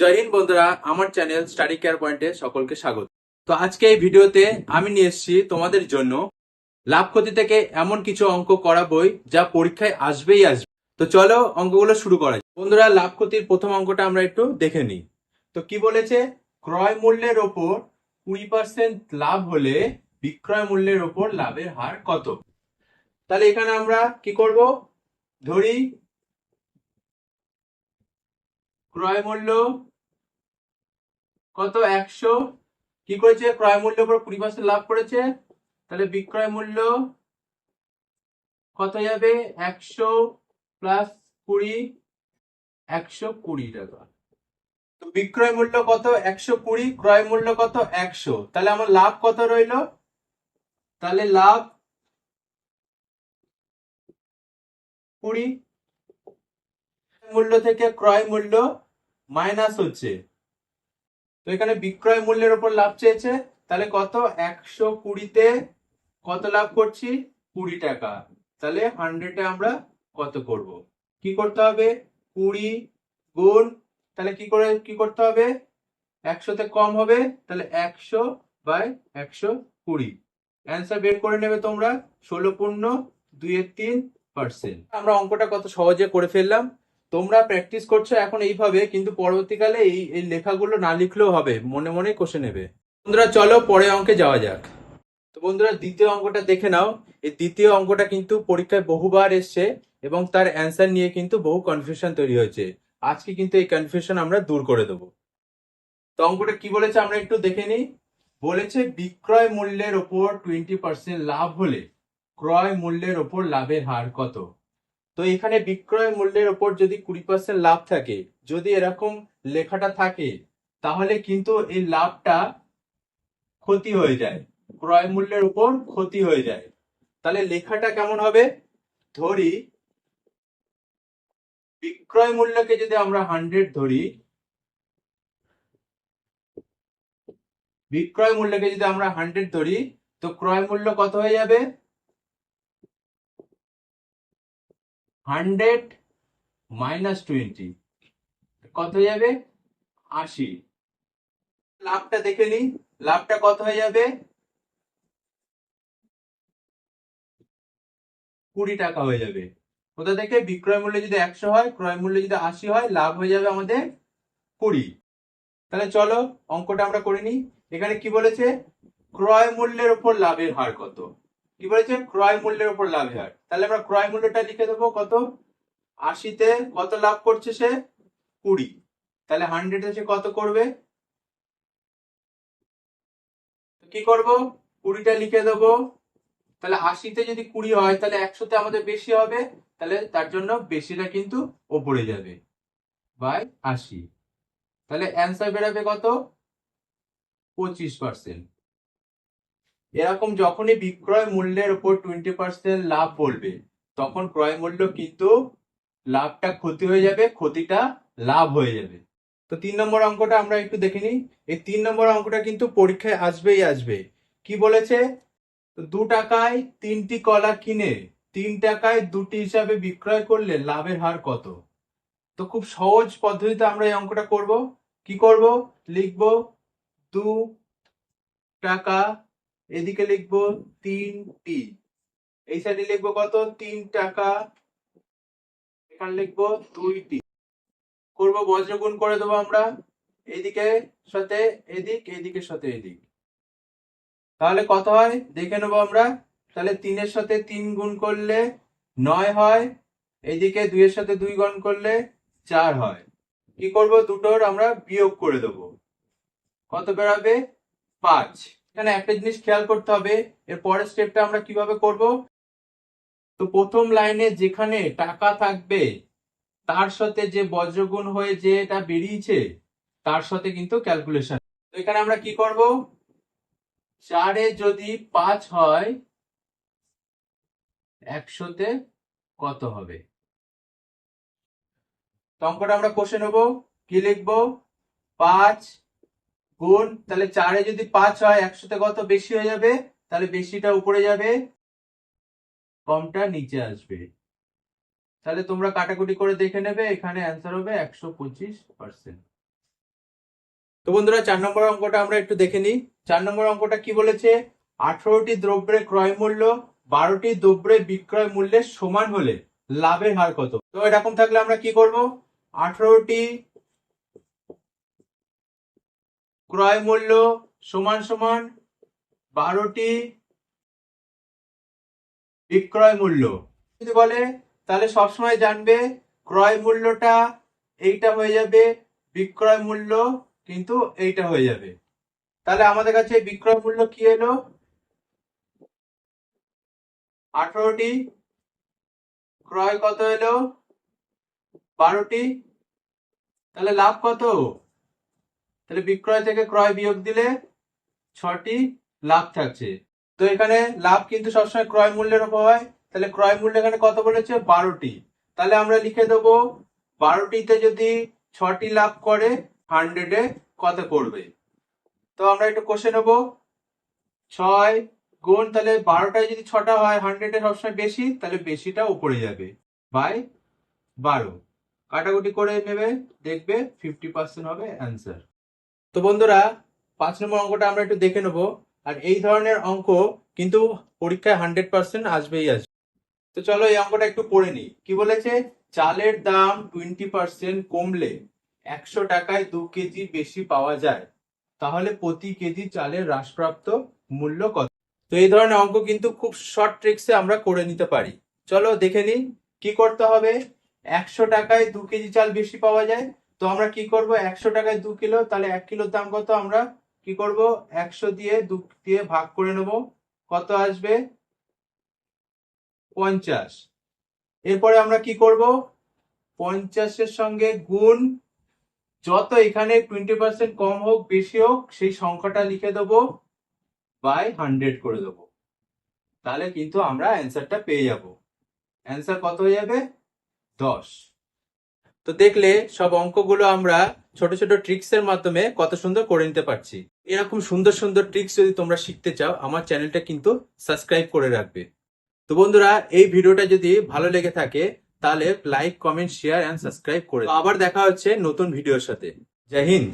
জয় হিন্দ বন্ধুরা, আমার channel study care পয়েন্টে সকলকে স্বাগত। তো আজকে এই ভিডিওতে আমি নিয়ে এসেছি তোমাদের জন্য লাভ ক্ষতি থেকে এমন কিছু অঙ্ক করাবোই যা পরীক্ষায় আসবেই আসবে। তো চলো অঙ্কগুলো শুরু করা যাক। বন্ধুরা, লাভ ক্ষতির প্রথম অঙ্কটা আমরা একটু দেখে নিই। তো কি বলেছে, ক্রয় মূল্যের ওপর 20% লাভ হলে বিক্রয় মূল্যের ওপর লাভের হার কত? তাহলে এখানে আমরা কি করব, ধরি ক্রয় মূল্য কত 100, কি করেছে, ক্রয় মূল্যের উপর 20% লাভ করেছে, তাহলে বিক্রয় মূল্য কত যাবে, 100 প্লাস 20, 120 টাকা। তো বিক্রয় মূল্য কত 120, ক্রয় মূল্য কত 100, তাহলে আমার লাভ কত রইলো, তাহলে লাভ 20। মূল্য থেকে ক্রয় মূল্য মাইনাস হচ্ছে, তো এখানে বিক্রয় মূল্যের উপর লাভ চেয়েছে, তাহলে কত, 120তে কত লাভ করছি, 20 টাকা। তাহলে 100-এ আমরা কত করব, কি করতে হবে, 20 গুণ, তাহলে কি করতে হবে, 100তে কম হবে, তাহলে 100/120। অ্যান্সার বের করে নেবে তোমরা, 16.23%। আমরা অঙ্কটা কত সহজে করে ফেললাম। তোমরা প্র্যাকটিস করছো এখন এইভাবে, কিন্তু পরবর্তীকালে এই লেখাগুলো না লিখলেও হবে, মনে মনে কষে নেবে। বন্ধুরা চলো পরে অঙ্কে যাওয়া যাক। তো বন্ধুরা, দ্বিতীয় অঙ্কটা দেখে নাও। এই দ্বিতীয় অঙ্কটা কিন্তু পরীক্ষায় বহুবার এসছে এবং তার অ্যান্সার নিয়ে কিন্তু বহু কনফিউশন তৈরি হয়েছে। আজকে কিন্তু এই কনফিউশন আমরা দূর করে দেবো। তো অঙ্কটা কি বলেছে আমরা একটু দেখে নিই। বলেছে বিক্রয় মূল্যের ওপর 20% লাভ হলে ক্রয় মূল্যের ওপর লাভের হার কত? তো এখানে বিক্রয় মূল্যের ওপর যদি 20% লাভ থাকে, যদি এরকম লেখাটা থাকে, তাহলে কিন্তু এই লাভটা ক্ষতি হয়ে যায়, ক্রয় মূল্যের উপর ক্ষতি হয়ে যায়। তাহলে লেখাটা কেমন হবে, ধরি বিক্রয় মূল্যকে যদি আমরা 100 ধরি, বিক্রয় মূল্যকে যদি আমরা 100 ধরি, তো ক্রয় মূল্য কত হয়ে যাবে, 100 মাইনাস 20 কত হয়ে যাবে, 80। লাভটা দেখে নিই, লাভটা কত হয়ে যাবে, 20 টাকা হয়ে যাবে। কোথা থেকে, বিক্রয় মূল্য যদি 100 হয়, ক্রয় মূল্য যদি 80 হয়, লাভ হয়ে যাবে আমাদের 20। তাহলে চলো অঙ্কটা আমরা করে নিই। এখানে কি বলেছে, ক্রয় মূল্যের উপর লাভের হার কত, কি বলেছে, ক্রয় মূল্যের উপর লাভের হার। তাহলে আমরা ক্রয় মূল্যটা লিখে দেবো, কত, 80তে কত লাভ করছে সে, 20। তাহলে 100 এ সে কত করবে, কি করব, 20টা লিখে দেবো। তাহলে 80তে যদি 20 হয়, তাহলে 100তে আমাদের বেশি হবে, তাহলে তার জন্য বেশিটা কিন্তু ওপরে যাবে, বাই 80। তাহলে অ্যান্সার বেরোবে কত, 25%। এরকম যখনই বিক্রয় মূল্যের উপর 20% লাভ বলবে, তখন ক্রয় মূল্য কিন্তু লাভটা ক্ষতি হয়ে যাবে, ক্ষতিটা লাভ হয়ে যাবে। তো 3 নম্বর অঙ্কটা আমরা একটু দেখে নিই। এই 3 নম্বর অঙ্কটা কিন্তু পরীক্ষায় আসবেই আসবে। কি বলেছে, 2 টাকায় 3টি কলা কিনে 3 টাকায় 2টি হিসাবে বিক্রয় করলে লাভের হার কত? তো খুব সহজ পদ্ধতিতে আমরা এই অঙ্কটা করব। কি করব, লিখব 2 টাকা, এদিকে লিখবো 3টি, এই সাইডে লিখবো কত, 3 টাকা, এখানে লিখবো 2টি। করব বজ্রগুণ করে দেবো আমরা, এদিকে সাথে এদিক, এদিকের সাথে এদিক, তাহলে কত হয় দেখে নেবো আমরা। তাহলে 3-এর সাথে 3 গুণ করলে 9 হয়, এইদিকে 2-এর সাথে 2 গুণ করলে 4 হয়। কি করব, দুটোর আমরা বিয়োগ করে দেবো, কত বেরাবে, 5। এখানে একটা জিনিস খেয়াল করতে হবে, এর পরের স্টেপটা আমরা কিভাবে করব। তো প্রথম লাইনে যেখানে টাকা থাকবে, তার সাথে যে বজ্রগুণ হয়ে যে এটা বেরিয়েছে, তার সাথে কিন্তু ক্যালকুলেশন। তো এখানে আমরা কি করব, 4-এ যদি 5 হয়, 100-তে কত হবে। তো অঙ্কটা আমরা কষে নেব, কি লিখবো, 5 গুণ, তাহলে 4-এ যদি 5 হয়, 100-তে কত বেশি হয়ে যাবে, তাহলে বেশিটা উপরে যাবে, কমটা নিচে আসবে। তাহলে তোমরা কাটাকুটি করে দেখে নেবে, এখানে অ্যান্সার হবে 125%। তো বন্ধুরা 4 নম্বর অঙ্কটা আমরা একটু দেখে নিই। 4 নম্বর অঙ্কটা কি বলেছে, 18টি দ্রব্যের ক্রয় মূল্য 12টি দ্রব্যের বিক্রয় মূল্যের সমান হলে লাভের হার কত। তো এরকম থাকলে আমরা কি করব, 18টি ক্রয় মূল্য সমান সমান 12টি বিক্রয় মূল্য যদি বলে, তাহলে সবসময় জানবে ক্রয় মূল্যটা এইটা হয়ে যাবে, বিক্রয় মূল্য কিন্তু এইটা হয়ে যাবে। তাহলে আমাদের কাছে বিক্রয় মূল্য কি এলো, 18টি, ক্রয় কত এলো 12টি, তাহলে লাভ কত, তাহলে বিক্রয় থেকে ক্রয় বিয়োগ দিলে 6টি লাভ থাকছে। তো এখানে লাভ কিন্তু সবসময় ক্রয় মূল্যের উপর হয়, তাহলে ক্রয় মূল্য এখানে কত বলেছে 12টি, তাহলে আমরা লিখে দেবো 12টিতে যদি 6টি লাভ করে 100-এ কত করবে। তো আমরা একটু কষে নেব, 6 গুণ, তাহলে 12টায় যদি 6টা হয় 100-এ সবসময় বেশি, তাহলে বেশিটা উপরে যাবে বাই 12, কাটাকুটি করে নেবে, দেখবে 50% হবে অ্যান্সার। তো বন্ধুরা 5 নম্বর অঙ্কটা আমরা একটু দেখে নেব। আর এই ধরনের অঙ্ক কিন্তু পরীক্ষায় 100% আসবেই আসবে। তো চলো এই অঙ্কটা একটু পড়ে নিই। কি বলেছে, চালের দাম 20% কমলে 100 টাকায় 2 কেজি বেশি পাওয়া যায়, তাহলে প্রতি কেজি চালের হ্রাসপ্রাপ্ত মূল্য কত। তো এই ধরনের অঙ্ক কিন্তু খুব শর্ট ট্রিক্সে আমরা করে নিতে পারি। চলো দেখে নিই কি করতে হবে। 100 টাকায় 2 কেজি চাল বেশি পাওয়া যায়, তো আমরা কি করব, 100 টাকায় 2 কিলো, তাহলে 1 কিলোর দাম কত, আমরা কি করব 100 দিয়ে 2 দিয়ে ভাগ করে নেব, কত আসবে 50। এরপরে আমরা কি করব, 50-এর সঙ্গে গুণ, যত এখানে 20% কম হোক বেশি হোক সেই সংখ্যাটা লিখে দেবো বাই 100 করে দেবো, তাহলে কিন্তু আমরা অ্যান্সারটা পেয়ে যাব। অ্যান্সার কত হয়ে যাবে 10। তো দেখলে সব অঙ্কগুলো আমরা ছোট ছোট ট্রিক্স এর মাধ্যমে কত সুন্দর করে নিতে পারছি। এরকম সুন্দর সুন্দর ট্রিক্স যদি তোমরা শিখতে চাও, আমার চ্যানেলটা কিন্তু সাবস্ক্রাইব করে রাখবে। তো বন্ধুরা এই ভিডিওটা যদি ভালো লেগে থাকে তাহলে like, comment, share and subscribe করে। আবার দেখা হচ্ছে নতুন ভিডিওর সাথে। জয় হিন্দ।